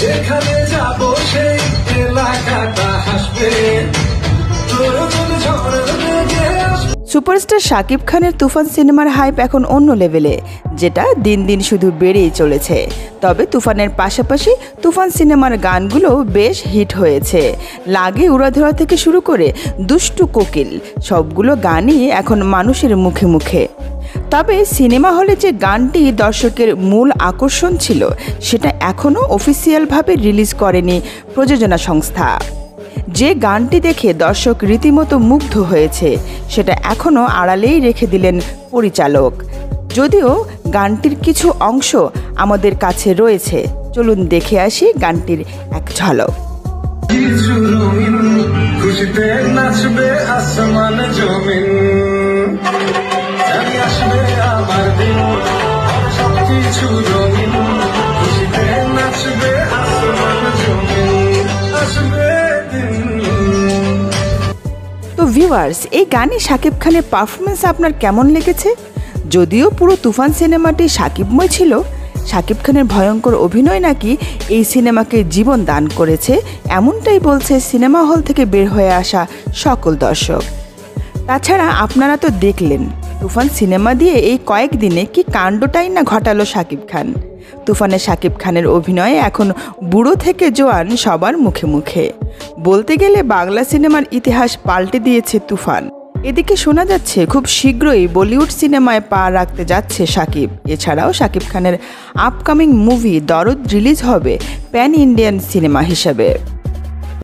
যেখানে যাব সেই এলাকাটা হাসবে। সুপারস্টার শাকিব খানের তুফান সিনেমার হাইপ এখন অন্য লেভেলে, যেটা দিন দিন শুধু বেড়েই চলেছে। তবে তুফানের পাশাপাশি তুফান সিনেমার গানগুলো বেশ হিট হয়েছে। লাগে উড়াধরা থেকে শুরু করে দুষ্টু কোকিল, সবগুলো গানই এখন মানুষের মুখে মুখে। তবে সিনেমা হলে যে গানটি দর্শকের মূল আকর্ষণ ছিল, সেটা এখনও অফিসিয়ালভাবে রিলিজ করেনি প্রযোজনা সংস্থা। যে গানটি দেখে দর্শক রীতিমতো মুগ্ধ হয়েছে, সেটা এখনও আড়ালেই রেখে দিলেন পরিচালক। যদিও গানটির কিছু অংশ আমাদের কাছে রয়েছে, চলুন দেখে আসি গানটির এক ঝলক। খুশিতে নাচবে আসমান জমিন, আসবে আমার দিন, সবকিছু রঙিন, খুশিতে নাচবে আসমান জমিন, আসবে। তো ভিউয়ার্স, এই গানে শাকিব খানের পারফরমেন্স আপনার কেমন লেগেছে? যদিও পুরো তুফান সিনেমাটি শাকিবময় ছিল, শাকিব খানের ভয়ঙ্কর অভিনয় নাকি এই সিনেমাকে জীবন দান করেছে, এমনটাই বলছে সিনেমা হল থেকে বের হয়ে আসা সকল দর্শক। তাছাড়া আপনারা তো দেখলেন তুফান সিনেমা দিয়ে এই কয়েকদিনে কি কাণ্ডটাই না ঘটালো শাকিব খান। তুফানে শাকিব খানের অভিনয়ে এখন বুড়ো থেকে জোয়ান সবার মুখে মুখে। বলতে গেলে বাংলা সিনেমার ইতিহাস পাল্টে দিয়েছে তুফান। এদিকে শোনা যাচ্ছে খুব শীঘ্রই বলিউড সিনেমায় পা রাখতে যাচ্ছে শাকিব। এছাড়াও শাকিব খানের আপকামিং মুভি দরদ রিলিজ হবে প্যান ইন্ডিয়ান সিনেমা হিসেবে।